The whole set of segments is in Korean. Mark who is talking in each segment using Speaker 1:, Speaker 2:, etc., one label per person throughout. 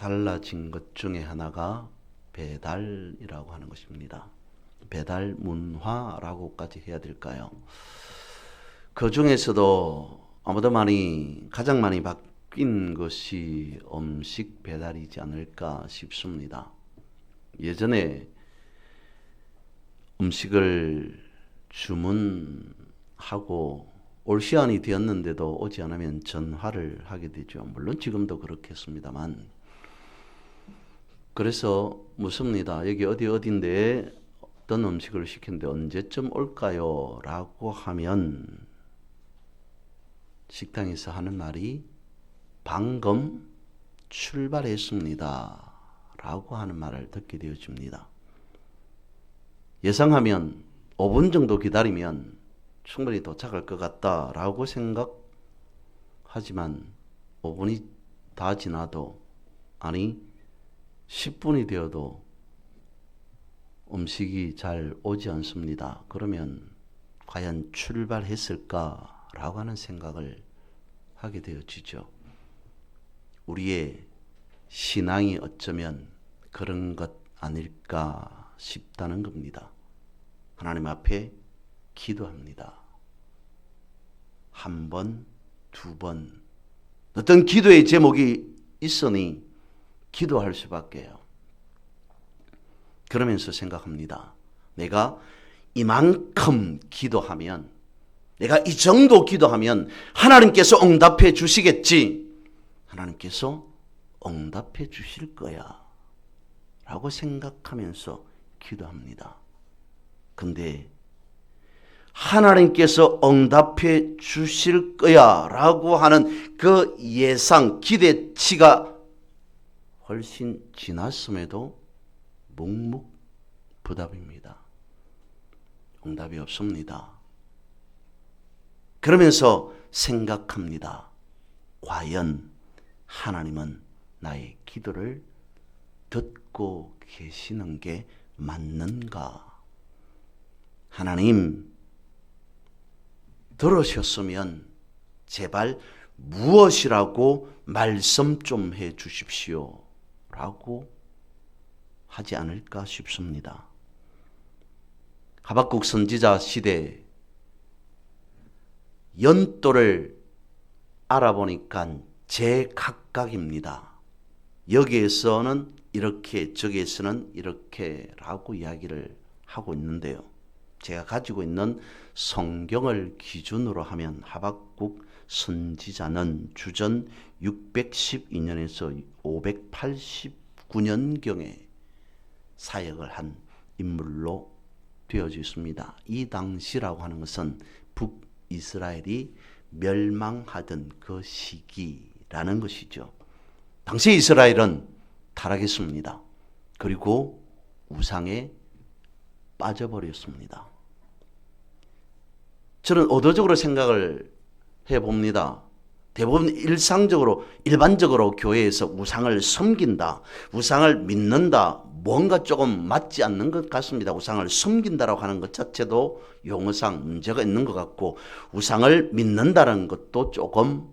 Speaker 1: 달라진 것 중에 하나가 배달이라고 하는 것입니다. 배달 문화라고까지 해야 될까요? 그 중에서도 아무도 가장 많이 바뀐 것이 음식 배달이지 않을까 싶습니다. 예전에 음식을 주문하고 올 시간이 되었는데도 오지 않으면 전화를 하게 되죠. 물론 지금도 그렇겠습니다만. 그래서 묻습니다. 여기 어딘데 어떤 음식을 시켰는데 언제쯤 올까요? 라고 하면 식당에서 하는 말이 방금 출발했습니다. 라고 하는 말을 듣게 되어집니다. 예상하면 5분 정도 기다리면 충분히 도착할 것 같다라고 생각하지만 5분이 다 지나도 아니 10분이 되어도 음식이 잘 오지 않습니다. 그러면 과연 출발했을까라고 하는 생각을 하게 되어지죠. 우리의 신앙이 어쩌면 그런 것 아닐까 싶다는 겁니다. 하나님 앞에 기도합니다. 한 번, 두 번. 어떤 기도의 제목이 있으니 기도할 수밖에요. 그러면서 생각합니다. 내가 이만큼 기도하면, 내가 이 정도 기도하면 하나님께서 응답해 주시겠지. 하나님께서 응답해 주실 거야. 라고 생각하면서 기도합니다. 근데 하나님께서 응답해 주실 거야 라고 하는 그 예상, 기대치가 훨씬 지났음에도 묵묵부답입니다. 응답이 없습니다. 그러면서 생각합니다. 과연 하나님은 나의 기도를 듣고 계시는 게 맞는가? 하나님, 들으셨으면 제발 무엇이라고 말씀 좀 해 주십시오. 라고 하지 않을까 싶습니다. 하박국 선지자 시대 연도를 알아보니까 제각각입니다. 여기에서는 이렇게, 저기에서는 이렇게라고 이야기를 하고 있는데요. 제가 가지고 있는 성경을 기준으로 하면 하박국 선지자는 주전 612년에서 589년경에 사역을 한 인물로 되어져 있습니다. 이 당시라고 하는 것은 북이스라엘이 멸망하던 그 시기라는 것이죠. 당시 이스라엘은 타락했습니다. 그리고 우상에 빠져버렸습니다. 저는 의도적으로 생각을 해봅니다. 대부분 일반적으로 교회에서 우상을 섬긴다, 우상을 믿는다, 뭔가 조금 맞지 않는 것 같습니다. 우상을 섬긴다라고 하는 것 자체도 용어상 문제가 있는 것 같고, 우상을 믿는다는 것도 조금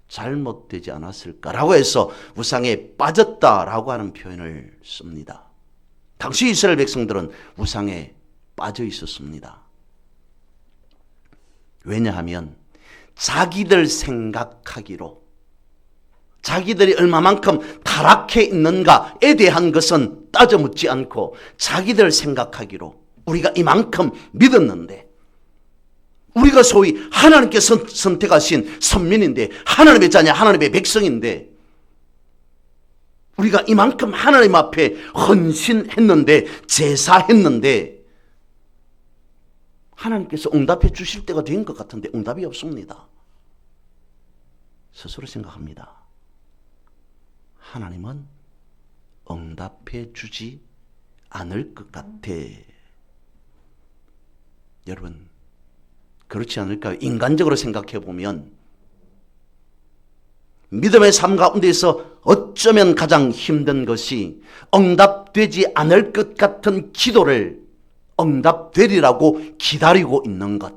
Speaker 1: 잘못되지 않았을까라고 해서 우상에 빠졌다라고 하는 표현을 씁니다. 당시 이스라엘 백성들은 우상에 빠져 있었습니다. 왜냐하면 자기들 생각하기로, 자기들이 얼마만큼 타락해 있는가에 대한 것은 따져 묻지 않고 자기들 생각하기로 우리가 이만큼 믿었는데, 우리가 소위 하나님께서 선택하신 선민인데, 하나님의 자녀, 하나님의 백성인데, 우리가 이만큼 하나님 앞에 헌신했는데, 제사했는데 하나님께서 응답해 주실 때가 된 것 같은데 응답이 없습니다. 스스로 생각합니다. 하나님은 응답해 주지 않을 것 같아. 여러분, 그렇지 않을까요? 인간적으로 생각해 보면 믿음의 삶 가운데서 어쩌면 가장 힘든 것이 응답되지 않을 것 같은 기도를 응답되리라고 기다리고 있는 것.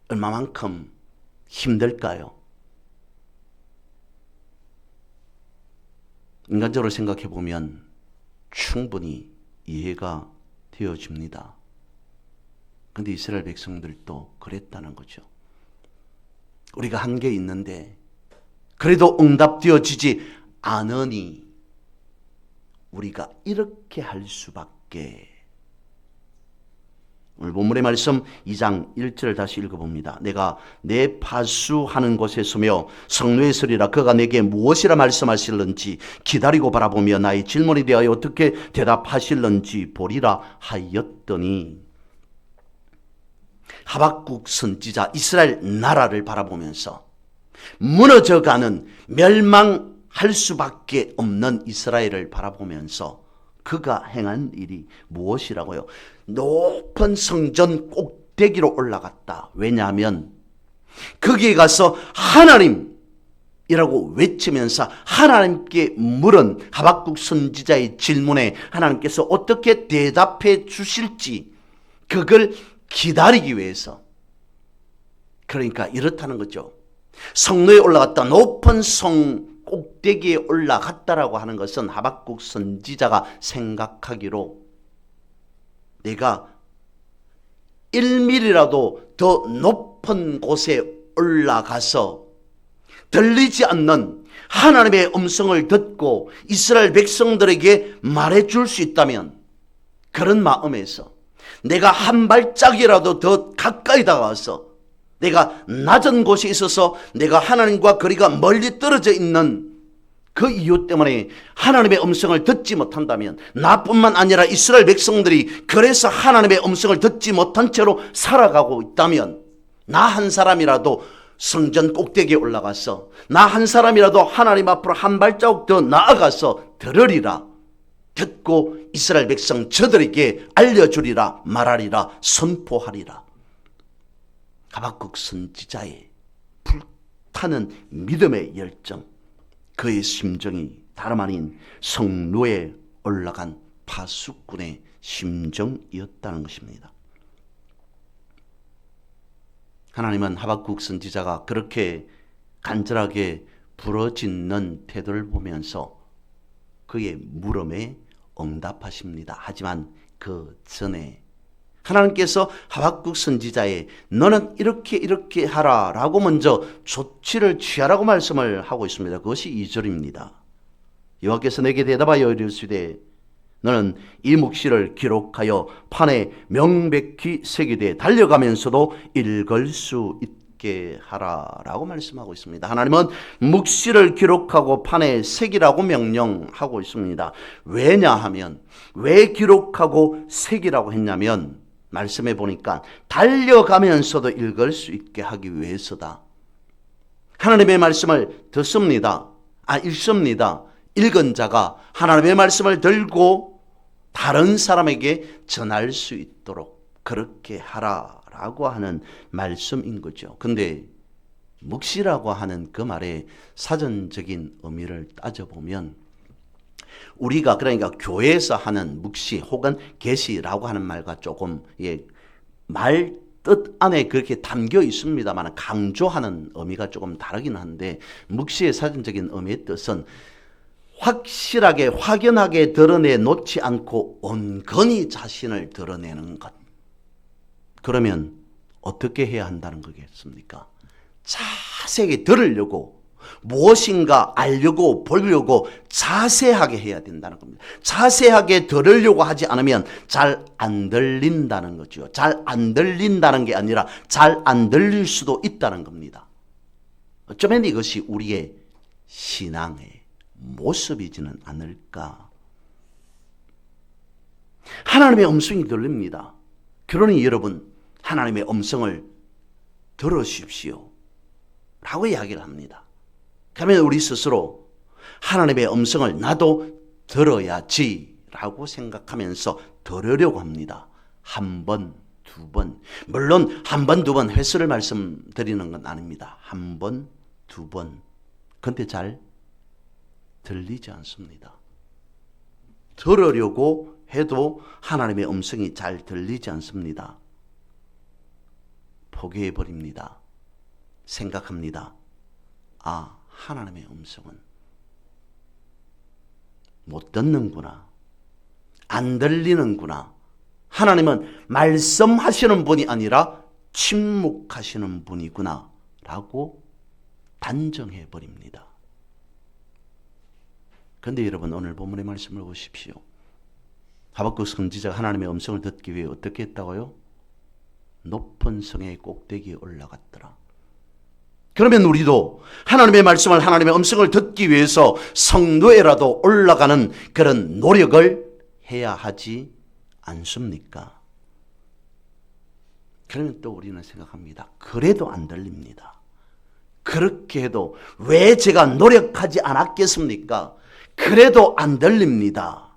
Speaker 1: 얼마만큼 힘들까요? 인간적으로 생각해 보면 충분히 이해가 되어집니다. 그런데 이스라엘 백성들도 그랬다는 거죠. 우리가 한 게 있는데 그래도 응답되어지지 않으니 우리가 이렇게 할 수밖에. 오늘 본문의 말씀 2장 1절을 다시 읽어봅니다. 내가 내 파수하는 곳에 서며 성루에 서리라. 그가 내게 무엇이라 말씀하실는지 기다리고 바라보며 나의 질문에 대하여 어떻게 대답하실는지 보리라 하였더니, 하박국 선지자 이스라엘 나라를 바라보면서 무너져가는 멸망할 수밖에 없는 이스라엘을 바라보면서 그가 행한 일이 무엇이라고요? 높은 성전 꼭대기로 올라갔다. 왜냐하면 거기에 가서 하나님이라고 외치면서 하나님께 물은 하박국 선지자의 질문에 하나님께서 어떻게 대답해 주실지 그걸 기다리기 위해서. 그러니까 이렇다는 거죠. 성로에 올라갔다. 높은 성 꼭대기에 올라갔다라고 하는 것은 하박국 선지자가 생각하기로 내가 1mm라도 더 높은 곳에 올라가서 들리지 않는 하나님의 음성을 듣고 이스라엘 백성들에게 말해줄 수 있다면, 그런 마음에서 내가 한 발짝이라도 더 가까이 다가와서 내가 낮은 곳에 있어서 내가 하나님과 거리가 멀리 떨어져 있는 그 이유 때문에 하나님의 음성을 듣지 못한다면, 나뿐만 아니라 이스라엘 백성들이 그래서 하나님의 음성을 듣지 못한 채로 살아가고 있다면, 나 한 사람이라도 성전 꼭대기에 올라가서 나 한 사람이라도 하나님 앞으로 한 발자국 더 나아가서 들으리라. 듣고 이스라엘 백성 저들에게 알려주리라, 말하리라, 선포하리라. 하박국 선지자의 불타는 믿음의 열정, 그의 심정이 다름 아닌 성로에 올라간 파수꾼의 심정이었다는 것입니다. 하나님은 하박국 선지자가 그렇게 간절하게 부르짖는 태도를 보면서 그의 물음에 응답하십니다. 하지만 그 전에 하나님께서 하박국 선지자에 너는 이렇게 하라 라고 먼저 조치를 취하라고 말씀을 하고 있습니다. 그것이 2절입니다. 여호와께서 내게 대답하여 이르시되 너는 이 묵시를 기록하여 판에 명백히 새기되 달려가면서도 읽을 수 있게 하라 라고 말씀하고 있습니다. 하나님은 묵시를 기록하고 판에 새기라고 명령하고 있습니다. 왜냐하면, 왜 기록하고 새기라고 했냐면, 말씀해 보니까 달려가면서도 읽을 수 있게 하기 위해서다. 하나님의 말씀을 듣습니다. 읽습니다. 읽은 자가 하나님의 말씀을 들고 다른 사람에게 전할 수 있도록 그렇게 하라라고 하는 말씀인 거죠. 근데 묵시라고 하는 그 말의 사전적인 의미를 따져보면, 우리가 그러니까 교회에서 하는 묵시 혹은 계시라고 하는 말과 조금 말 뜻 안에 그렇게 담겨 있습니다만 강조하는 의미가 조금 다르긴 한데, 묵시의 사전적인 의미의 뜻은 확실하게 확연하게 드러내 놓지 않고 온건히 자신을 드러내는 것. 그러면 어떻게 해야 한다는 거겠습니까? 자세하게 들으려고, 무엇인가 알려고 보려고 자세하게 해야 된다는 겁니다. 자세하게 들으려고 하지 않으면 잘 안 들린다는 거죠. 잘 안 들린다는 게 아니라 잘 안 들릴 수도 있다는 겁니다. 어쩌면 이것이 우리의 신앙의 모습이지는 않을까. 하나님의 음성이 들립니다. 그러니 여러분, 하나님의 음성을 들으십시오 라고 이야기를 합니다. 그러면 우리 스스로 하나님의 음성을 나도 들어야지 라고 생각하면서 들으려고 합니다. 한 번, 두 번. 물론 한 번, 두 번 횟수를 말씀드리는 건 아닙니다. 한 번, 두 번. 근데 잘 들리지 않습니다. 들으려고 해도 하나님의 음성이 잘 들리지 않습니다. 포기해버립니다. 생각합니다. 하나님의 음성은 못 듣는구나. 안 들리는구나. 하나님은 말씀하시는 분이 아니라 침묵하시는 분이구나 라고 단정해 버립니다. 그런데 여러분, 오늘 본문의 말씀을 보십시오. 하박국 선지자가 하나님의 음성을 듣기 위해 어떻게 했다고요? 높은 성의 꼭대기에 올라갔더라. 그러면 우리도 하나님의 말씀을, 하나님의 음성을 듣기 위해서 성도에라도 올라가는 그런 노력을 해야 하지 않습니까? 그러면 또 우리는 생각합니다. 그래도 안 들립니다. 그렇게 해도 왜 제가 노력하지 않았겠습니까? 그래도 안 들립니다.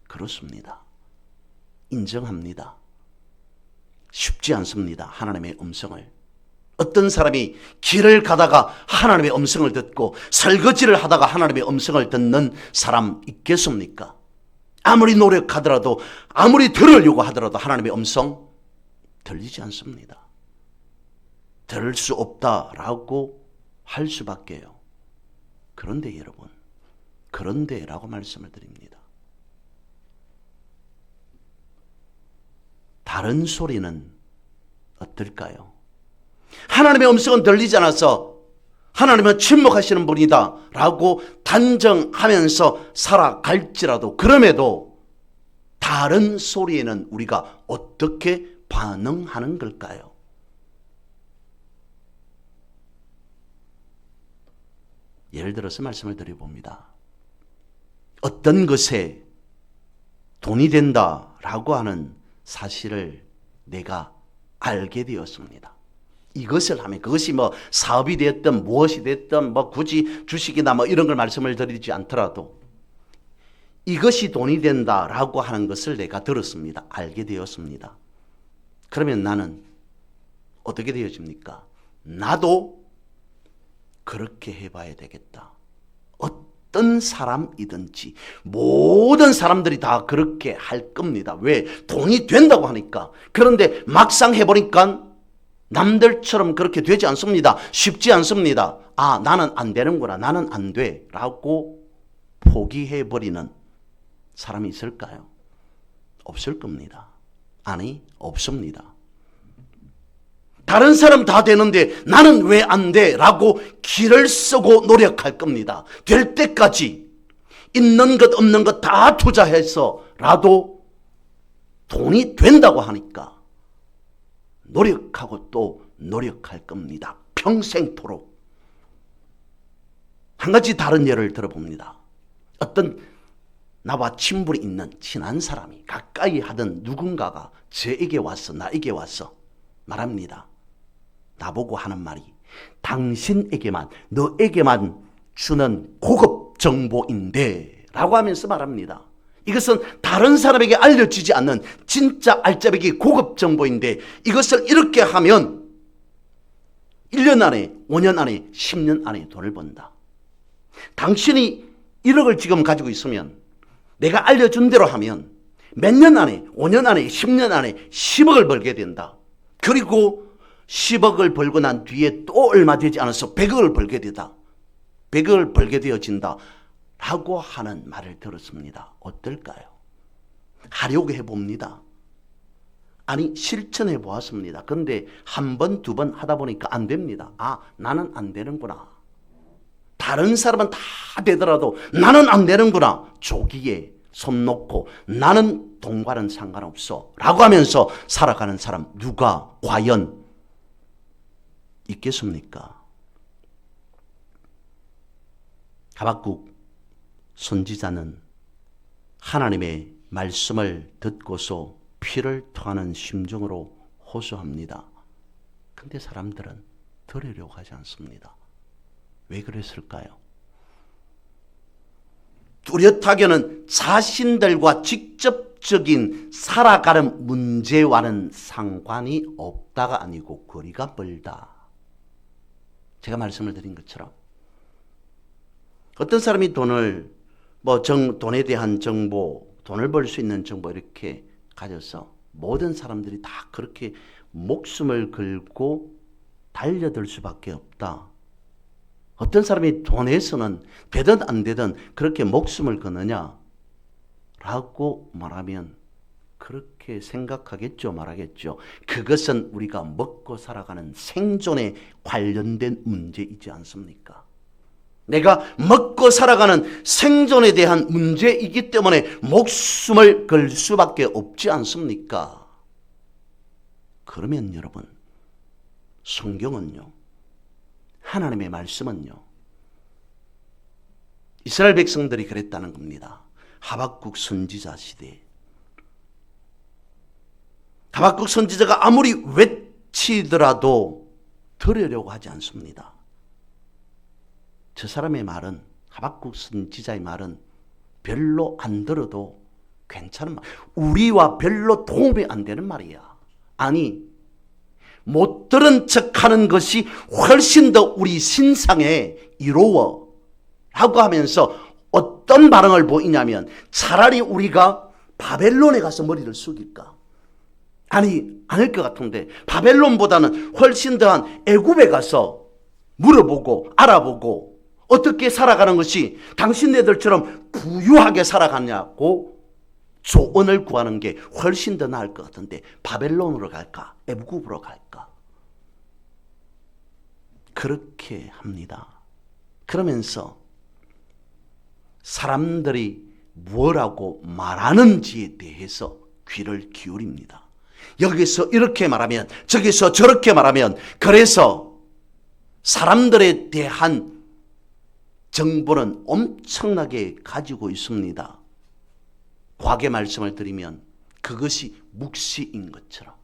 Speaker 1: 그렇습니다. 인정합니다. 쉽지 않습니다. 하나님의 음성을. 어떤 사람이 길을 가다가 하나님의 음성을 듣고 설거지를 하다가 하나님의 음성을 듣는 사람 있겠습니까? 아무리 노력하더라도, 아무리 들으려고 하더라도 하나님의 음성 들리지 않습니다. 들을 수 없다라고 할 수밖에요. 그런데 여러분, 그런데라고 말씀을 드립니다. 다른 소리는 어떨까요? 하나님의 음성은 들리지 않아서 하나님은 침묵하시는 분이다 라고 단정하면서 살아갈지라도, 그럼에도 다른 소리에는 우리가 어떻게 반응하는 걸까요? 예를 들어서 말씀을 드려봅니다. 어떤 것에 돈이 된다라고 하는 사실을 내가 알게 되었습니다. 이것을 하면, 그것이 뭐 사업이 됐든 무엇이 됐든 뭐 굳이 주식이나 뭐 이런 걸 말씀을 드리지 않더라도 이것이 돈이 된다라고 하는 것을 내가 들었습니다. 알게 되었습니다. 그러면 나는 어떻게 되어집니까? 나도 그렇게 해봐야 되겠다. 어떤 사람이든지 모든 사람들이 다 그렇게 할 겁니다. 왜? 돈이 된다고 하니까. 그런데 막상 해보니까 남들처럼 그렇게 되지 않습니다. 쉽지 않습니다. 아, 나는 안 되는구나. 나는 안 돼. 라고 포기해버리는 사람이 있을까요? 없을 겁니다. 아니, 없습니다. 다른 사람 다 되는데 나는 왜 안 돼? 라고 기를 쓰고 노력할 겁니다. 될 때까지 있는 것 없는 것 다 투자해서라도 돈이 된다고 하니까 노력하고 또 노력할 겁니다. 평생토록. 한 가지 다른 예를 들어봅니다. 어떤 나와 친분이 있는 친한 사람이, 가까이 하던 누군가가 저에게 와서, 나에게 와서 말합니다. 나보고 하는 말이, 당신에게만, 너에게만 주는 고급 정보인데 라고 하면서 말합니다. 이것은 다른 사람에게 알려지지 않는 진짜 알짜배기 고급 정보인데, 이것을 이렇게 하면 1년 안에, 5년 안에, 10년 안에 돈을 번다. 당신이 1억을 지금 가지고 있으면 내가 알려준 대로 하면 몇 년 안에, 5년 안에, 10년 안에 10억을 벌게 된다. 그리고 10억을 벌고 난 뒤에 또 얼마 되지 않아서 100억을 벌게 되다. 100억을 벌게 되어진다. 라고 하는 말을 들었습니다. 어떨까요? 하려고 해봅니다. 아니, 실천해 보았습니다. 그런데 한 번, 두 번 하다 보니까 안 됩니다. 아, 나는 안 되는구나. 다른 사람은 다 되더라도 나는 안 되는구나. 조기에 손 놓고 나는 돈과는 상관없어 라고 하면서 살아가는 사람 누가 과연 있겠습니까? 하박국 선지자는 하나님의 말씀을 듣고서 피를 토하는 심정으로 호소합니다. 근데 사람들은 들으려고 하지 않습니다. 왜 그랬을까요? 뚜렷하게는 자신들과 직접적인 살아가는 문제와는 상관이 없다가 아니고 거리가 멀다. 제가 말씀을 드린 것처럼 어떤 사람이 돈을 돈에 대한 정보, 돈을 벌 수 있는 정보 이렇게 가져서 모든 사람들이 다 그렇게 목숨을 걸고 달려들 수밖에 없다. 어떤 사람이 돈에서는 되든 안 되든 그렇게 목숨을 거느냐? 라고 말하면 그렇게 생각하겠죠, 말하겠죠. 그것은 우리가 먹고 살아가는 생존에 관련된 문제이지 않습니까? 내가 먹고 살아가는 생존에 대한 문제이기 때문에 목숨을 걸 수밖에 없지 않습니까? 그러면 여러분, 성경은요, 하나님의 말씀은요, 이스라엘 백성들이 그랬다는 겁니다. 하박국 선지자 시대에. 하박국 선지자가 아무리 외치더라도 들으려고 하지 않습니다. 저 사람의 말은, 하박국 선지자의 말은 별로 안 들어도 괜찮은 말, 우리와 별로 도움이 안 되는 말이야. 아니, 못 들은 척하는 것이 훨씬 더 우리 신상에 이로워 라고 하면서 어떤 반응을 보이냐면, 차라리 우리가 바벨론에 가서 머리를 숙일까? 아니, 아닐 것 같은데 바벨론보다는 훨씬 더한 애굽에 가서 물어보고 알아보고 어떻게 살아가는 것이 당신네들처럼 부유하게 살아가냐고 조언을 구하는 게 훨씬 더 나을 것 같은데 바벨론으로 갈까? 애굽으로 갈까? 그렇게 합니다. 그러면서 사람들이 뭐라고 말하는지에 대해서 귀를 기울입니다. 여기서 이렇게 말하면 저기서 저렇게 말하면, 그래서 사람들에 대한 정보는 엄청나게 가지고 있습니다. 과거의 말씀을 드리면 그것이 묵시인 것처럼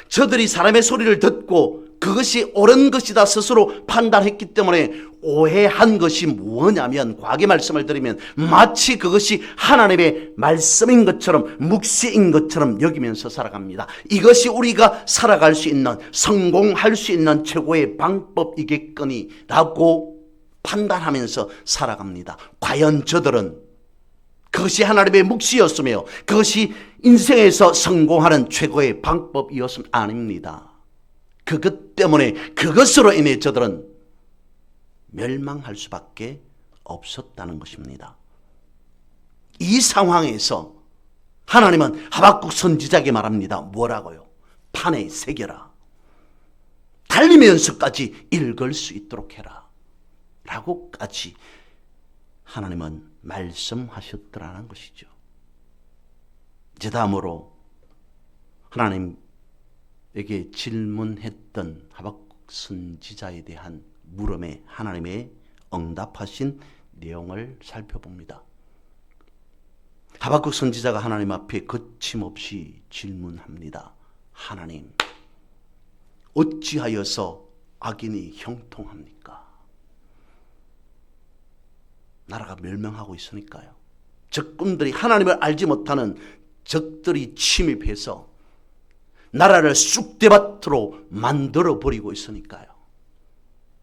Speaker 1: 저들이 사람의 소리를 듣고 그것이 옳은 것이다 스스로 판단했기 때문에 오해한 것이 뭐냐면, 과거의 말씀을 드리면 마치 그것이 하나님의 말씀인 것처럼 묵시인 것처럼 여기면서 살아갑니다. 이것이 우리가 살아갈 수 있는, 성공할 수 있는 최고의 방법이겠거니 라고 판단하면서 살아갑니다. 과연 저들은 그것이 하나님의 묵시였으며 그것이 인생에서 성공하는 최고의 방법이었으면 아닙니다. 그것 때문에, 그것으로 인해 저들은 멸망할 수밖에 없었다는 것입니다. 이 상황에서 하나님은 하박국 선지자에게 말합니다. 뭐라고요? 판에 새겨라. 달리면서까지 읽을 수 있도록 해라. 라고까지 하나님은 말씀하셨더라는 것이죠. 이제 다음으로 하나님에게 질문했던 하박국 선지자에 대한 물음에 하나님의 응답하신 내용을 살펴봅니다. 하박국 선지자가 하나님 앞에 거침없이 질문합니다. 하나님, 어찌하여서 악인이 형통합니까? 나라가 멸망하고 있으니까요. 적군들이, 하나님을 알지 못하는 적들이 침입해서 나라를 쑥대밭으로 만들어버리고 있으니까요.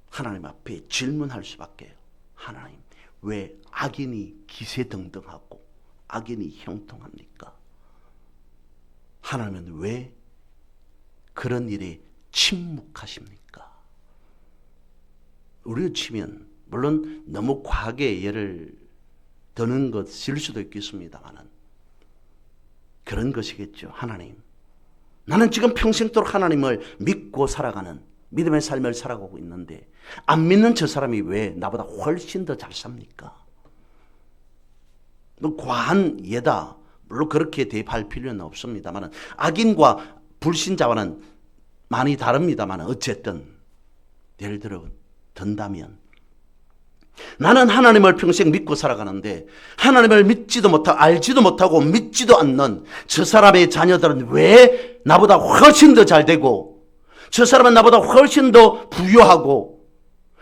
Speaker 1: 하나님 앞에 질문할 수밖에요. 하나님, 왜 악인이 기세등등하고 악인이 형통합니까? 하나님은 왜 그런 일에 침묵하십니까? 우리로 치면 물론 너무 과하게 예를 드는 것일 수도 있겠습니다만은 그런 것이겠죠. 하나님, 나는 지금 평생도록 하나님을 믿고 살아가는 믿음의 삶을 살아가고 있는데 안 믿는 저 사람이 왜 나보다 훨씬 더 잘 삽니까? 과한 예다. 물론 그렇게 대입할 필요는 없습니다만 악인과 불신자와는 많이 다릅니다만 어쨌든 예를 들어 든다면 나는 하나님을 평생 믿고 살아가는데 하나님을 믿지도 못하고 알지도 못하고 믿지도 않는 저 사람의 자녀들은 왜 나보다 훨씬 더 잘 되고 저 사람은 나보다 훨씬 더 부유하고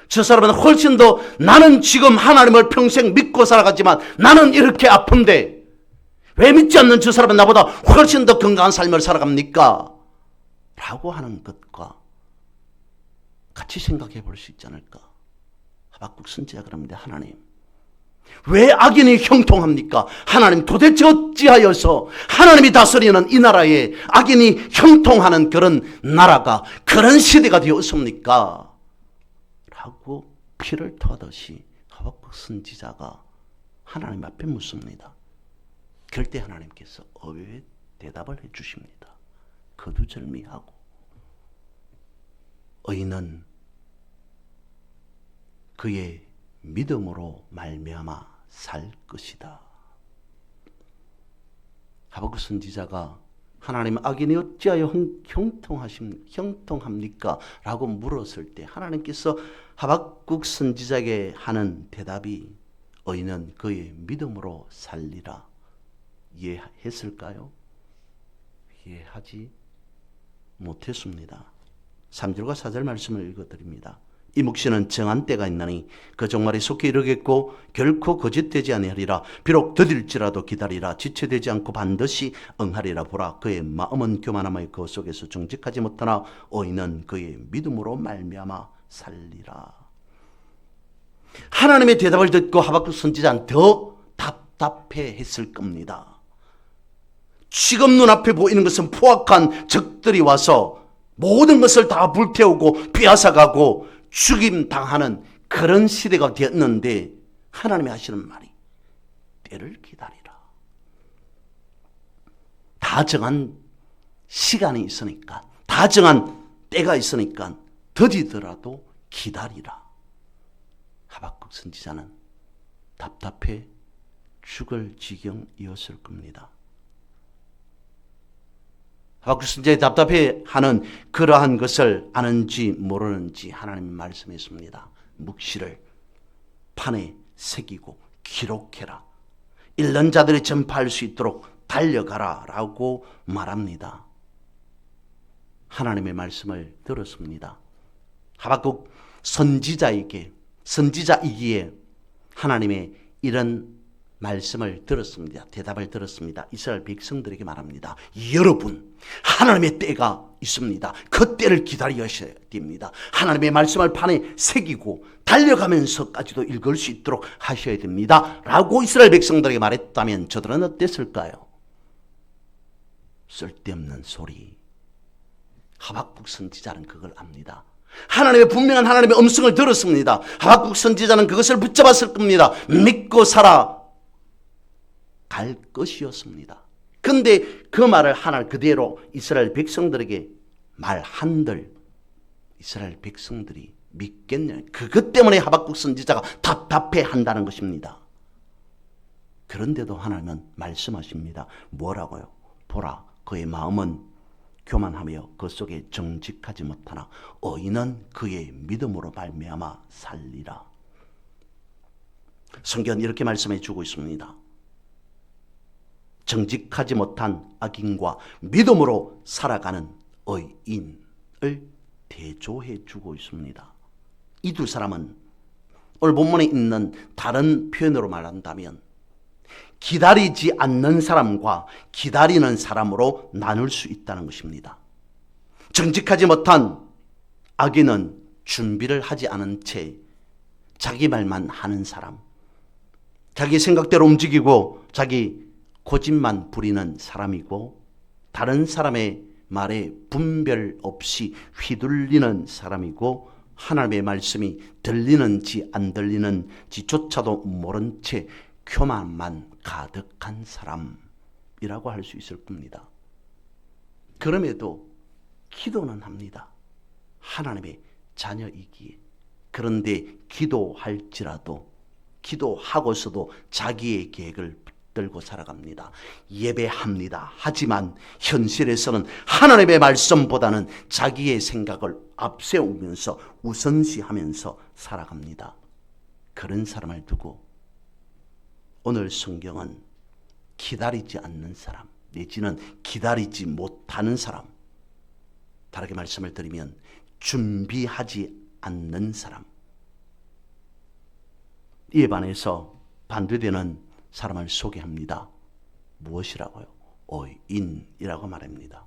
Speaker 1: 저 사람은 훨씬 더 나는 지금 하나님을 평생 믿고 살아가지만 나는 이렇게 아픈데 왜 믿지 않는 저 사람은 나보다 훨씬 더 건강한 삶을 살아갑니까? 라고 하는 것과 같이 생각해 볼 수 있지 않을까? 하박국 선지자가 그럽니다. 하나님, 왜 악인이 형통합니까? 하나님, 도대체 어찌하여서 하나님이 다스리는 이 나라에 악인이 형통하는 그런 나라가, 그런 시대가 되었습니까? 라고 피를 토하듯이 하박국 선지자가 하나님 앞에 묻습니다. 그럴 때 하나님께서 의외의 대답을 해주십니다. 거두절미하고 의인은 그의 믿음으로 말미암아 살 것이다. 하박국 선지자가 하나님, 악인이 어찌하여 형통합니까? 라고 물었을 때 하나님께서 하박국 선지자에게 하는 대답이 의인은 그의 믿음으로 살리라. 이해했을까요? 이해하지 못했습니다. 3절과 4절 말씀을 읽어드립니다. 이 묵시는 정한 때가 있나니 그 종말이 속히 이르겠고 결코 거짓되지 아니하리라. 비록 더딜지라도 기다리라. 지체되지 않고 반드시 응하리라. 보라, 그의 마음은 교만함의 그 속에서 정직하지 못하나 의인은 그의 믿음으로 말미암아 살리라. 하나님의 대답을 듣고 하박국 선지자는 더 답답해했을 겁니다. 지금 눈앞에 보이는 것은 포악한 적들이 와서 모든 것을 다 불태우고 빼앗아가고 죽임 당하는 그런 시대가 되었는데 하나님이 하시는 말이 때를 기다리라. 다 정한 시간이 있으니까, 다 정한 때가 있으니까 더디더라도 기다리라. 하박국 선지자는 답답해 죽을 지경이었을 겁니다. 하박국 선지자의 답답해하는 그러한 것을 아는지 모르는지 하나님이 말씀했습니다. 묵시를 판에 새기고 기록해라. 읽는 자들이 전파할 수 있도록 달려가라 라고 말합니다. 하나님의 말씀을 들었습니다. 하박국 선지자이기에 하나님의 이런 말씀을 들었습니다. 대답을 들었습니다. 이스라엘 백성들에게 말합니다. 여러분, 하나님의 때가 있습니다. 그 때를 기다리셔야 됩니다. 하나님의 말씀을 판에 새기고 달려가면서까지도 읽을 수 있도록 하셔야 됩니다. 라고 이스라엘 백성들에게 말했다면 저들은 어땠을까요? 쓸데없는 소리. 하박국 선지자는 그걸 압니다. 하나님의 분명한 하나님의 음성을 들었습니다. 하박국 선지자는 그것을 붙잡았을 겁니다. 믿고 살아 갈 것이었습니다. 그런데 그 말을 하나 그대로 이스라엘 백성들에게 말한들 이스라엘 백성들이 믿겠냐. 그것 때문에 하박국 선지자가 답답해 한다는 것입니다. 그런데도 하나님은 말씀하십니다. 뭐라고요? 보라, 그의 마음은 교만하며 그 속에 정직하지 못하나 의인은 그의 믿음으로 말미암아 살리라. 성경은 이렇게 말씀해 주고 있습니다. 정직하지 못한 악인과 믿음으로 살아가는 의인을 대조해 주고 있습니다. 이 두 사람은 오늘 본문에 있는 다른 표현으로 말한다면 기다리지 않는 사람과 기다리는 사람으로 나눌 수 있다는 것입니다. 정직하지 못한 악인은 준비를 하지 않은 채 자기 말만 하는 사람, 자기 생각대로 움직이고 자기 고집만 부리는 사람이고 다른 사람의 말에 분별 없이 휘둘리는 사람이고 하나님의 말씀이 들리는지 안 들리는지조차도 모른 채 교만만 가득한 사람이라고 할 수 있을 겁니다. 그럼에도 기도는 합니다. 하나님의 자녀이기에. 그런데 기도할지라도 기도하고서도 자기의 계획을 붙들고 살아갑니다. 예배합니다. 하지만 현실에서는 하나님의 말씀보다는 자기의 생각을 앞세우면서 우선시하면서 살아갑니다. 그런 사람을 두고 오늘 성경은 기다리지 않는 사람 내지는 기다리지 못하는 사람, 다르게 말씀을 드리면 준비하지 않는 사람, 이에 반해서 반대되는 사람을 소개합니다. 무엇이라고요? 의인이라고 말합니다.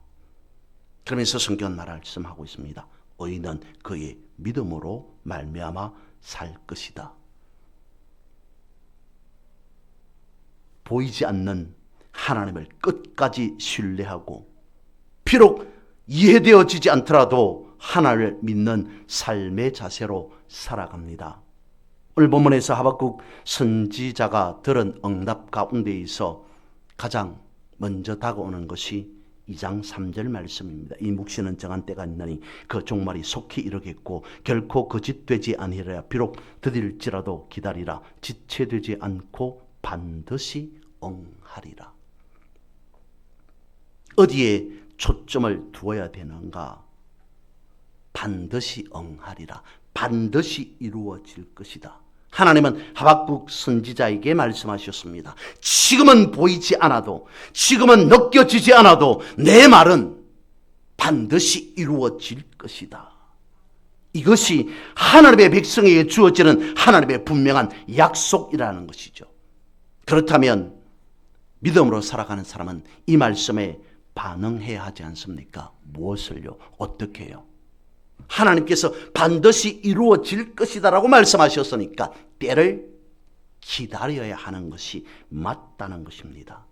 Speaker 1: 그러면서 성경은 말씀하고 있습니다. 의인은 그의 믿음으로 말미암아 살 것이다. 보이지 않는 하나님을 끝까지 신뢰하고 비록 이해되어지지 않더라도 하나님을 믿는 삶의 자세로 살아갑니다. 오늘 본문에서 하박국 선지자가 들은 응답 가운데에서 가장 먼저 다가오는 것이 2장 3절 말씀입니다. 이 묵시는 정한 때가 있나니 그 종말이 속히 이르겠고 결코 거짓되지 아니하리라. 비록 더딜지라도 기다리라. 지체되지 않고 반드시 응하리라. 어디에 초점을 두어야 되는가? 반드시 응하리라. 반드시 이루어질 것이다. 하나님은 하박국 선지자에게 말씀하셨습니다. 지금은 보이지 않아도, 지금은 느껴지지 않아도 내 말은 반드시 이루어질 것이다. 이것이 하나님의 백성에게 주어지는 하나님의 분명한 약속이라는 것이죠. 그렇다면 믿음으로 살아가는 사람은 이 말씀에 반응해야 하지 않습니까? 무엇을요? 어떻게 해요? 하나님께서 반드시 이루어질 것이다 라고 말씀하셨으니까 때를 기다려야 하는 것이 맞다는 것입니다.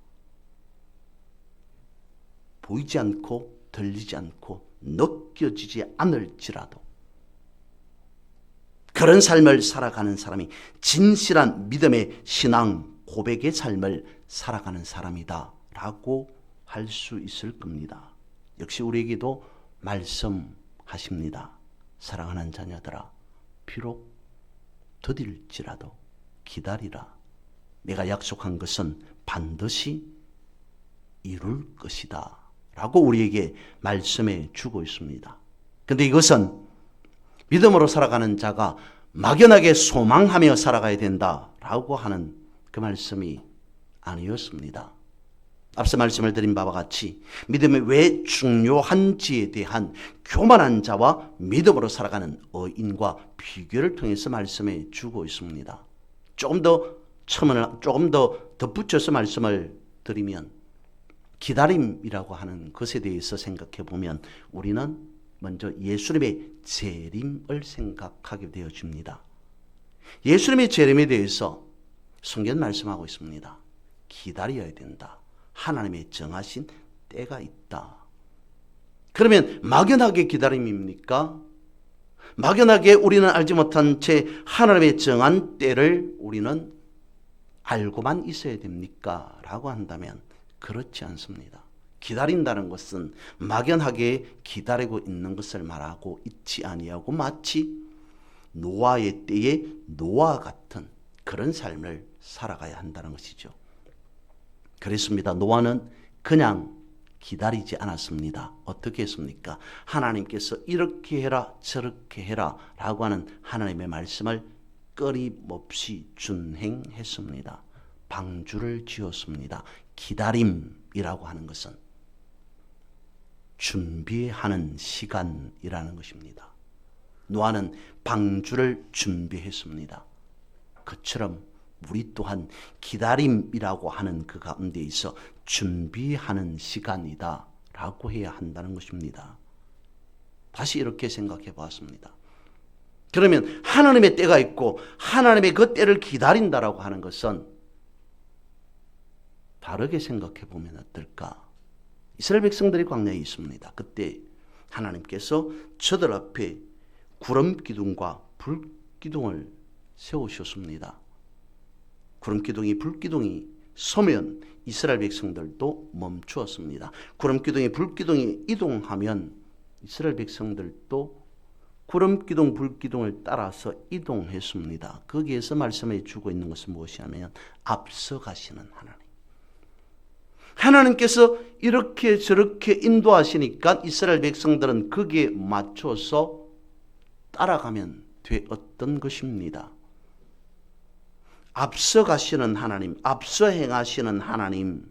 Speaker 1: 보이지 않고 들리지 않고 느껴지지 않을지라도 그런 삶을 살아가는 사람이 진실한 믿음의 신앙 고백의 삶을 살아가는 사람이다 라고 할 수 있을 겁니다. 역시 우리에게도 말씀하십니다. 사랑하는 자녀들아, 비록 더딜지라도 기다리라. 내가 약속한 것은 반드시 이룰 것이다 라고 우리에게 말씀해 주고 있습니다. 그런데 이것은 믿음으로 살아가는 자가 막연하게 소망하며 살아가야 된다라고 하는 그 말씀이 아니었습니다. 앞서 말씀을 드린 바와 같이 믿음이 왜 중요한지에 대한 교만한 자와 믿음으로 살아가는 의인과 비교를 통해서 말씀해 주고 있습니다. 조금 더 덧붙여서 말씀을 드리면 기다림이라고 하는 것에 대해서 생각해 보면 우리는 먼저 예수님의 재림을 생각하게 되어집니다. 예수님의 재림에 대해서 성경 말씀하고 있습니다. 기다려야 된다. 하나님의 정하신 때가 있다. 그러면 막연하게 기다림입니까? 막연하게 우리는 알지 못한 채 하나님의 정한 때를 우리는 알고만 있어야 됩니까? 라고 한다면 그렇지 않습니다. 기다린다는 것은 막연하게 기다리고 있는 것을 말하고 있지 아니하고 마치 노아의 때에 노아와 같은 그런 삶을 살아가야 한다는 것이죠. 그렇습니다. 노아는 그냥 기다리지 않았습니다. 어떻게 했습니까? 하나님께서 이렇게 해라 저렇게 해라 라고 하는 하나님의 말씀을 끊임없이 준행했습니다. 방주를 지었습니다. 기다림이라고 하는 것은 준비하는 시간이라는 것입니다. 노아는 방주를 준비했습니다. 그처럼 우리 또한 기다림이라고 하는 그 가운데 있어 준비하는 시간이다 라고 해야 한다는 것입니다. 다시 이렇게 생각해 보았습니다. 그러면 하나님의 때가 있고 하나님의 그 때를 기다린다라고 하는 것은 다르게 생각해 보면 어떨까? 이스라엘 백성들이 광야에 있습니다. 그때 하나님께서 저들 앞에 구름 기둥과 불 기둥을 세우셨습니다. 구름 기둥이 불 기둥이 서면 이스라엘 백성들도 멈추었습니다. 구름 기둥이 불 기둥이 이동하면 이스라엘 백성들도 구름 기둥 불 기둥을 따라서 이동했습니다. 거기에서 말씀해 주고 있는 것은 무엇이냐면 앞서가시는 하나님. 하나님께서 이렇게 저렇게 인도하시니까 이스라엘 백성들은 거기에 맞춰서 따라가면 되었던 것입니다. 앞서 가시는 하나님, 앞서 행하시는 하나님,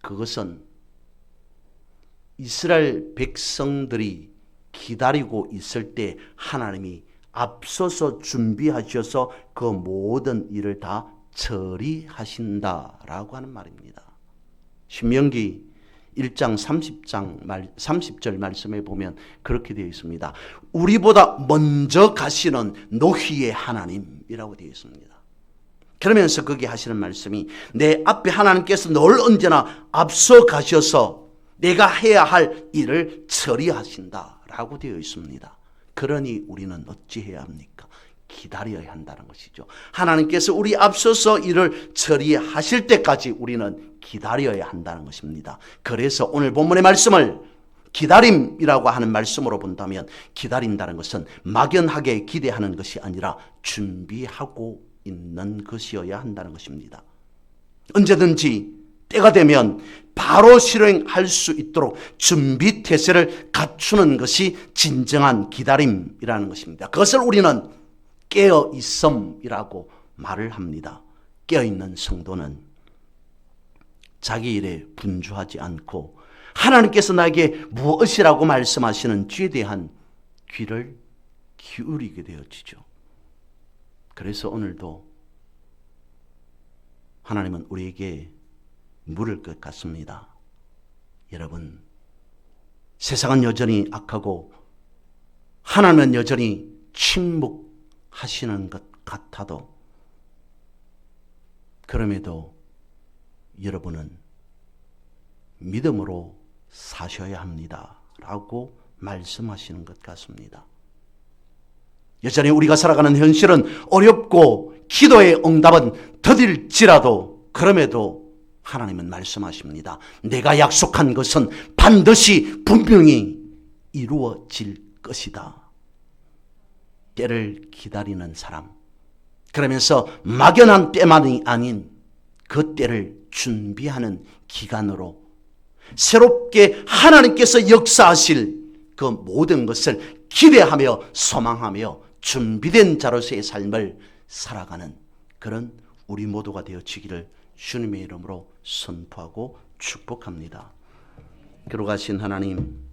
Speaker 1: 그것은 이스라엘 백성들이 기다리고 있을 때 하나님이 앞서서 준비하셔서 그 모든 일을 다 처리하신다라고 하는 말입니다. 신명기 1장 30절 말씀에 보면 그렇게 되어 있습니다. 우리보다 먼저 가시는 너희의 하나님이라고 되어 있습니다. 그러면서 거기 하시는 말씀이 내 앞에 하나님께서 늘 언제나 앞서 가셔서 내가 해야 할 일을 처리하신다라고 되어 있습니다. 그러니 우리는 어찌 해야 합니까? 기다려야 한다는 것이죠. 하나님께서 우리 앞서서 일을 처리하실 때까지 우리는 기다려야 한다는 것입니다. 그래서 오늘 본문의 말씀을 기다림이라고 하는 말씀으로 본다면 기다린다는 것은 막연하게 기대하는 것이 아니라 준비하고 있는 것이어야 한다는 것입니다. 언제든지 때가 되면 바로 실행할 수 있도록 준비 태세를 갖추는 것이 진정한 기다림이라는 것입니다. 그것을 우리는 깨어있음이라고 말을 합니다. 깨어있는 성도는 자기 일에 분주하지 않고 하나님께서 나에게 무엇이라고 말씀하시는 죄에 대한 귀를 기울이게 되어지죠. 그래서 오늘도 하나님은 우리에게 물을 것 같습니다. 여러분, 세상은 여전히 악하고 하나님은 여전히 침묵하시는 것 같아도 그럼에도 여러분은 믿음으로 사셔야 합니다. 라고 말씀하시는 것 같습니다. 여전히 우리가 살아가는 현실은 어렵고 기도의 응답은 더딜지라도 그럼에도 하나님은 말씀하십니다. 내가 약속한 것은 반드시 분명히 이루어질 것이다. 때를 기다리는 사람, 그러면서 막연한 때만이 아닌 그 때를 준비하는 기간으로 새롭게 하나님께서 역사하실 그 모든 것을 기대하며 소망하며 준비된 자로서의 삶을 살아가는 그런 우리 모두가 되어지기를 주님의 이름으로 선포하고 축복합니다. 거룩하신 하나님,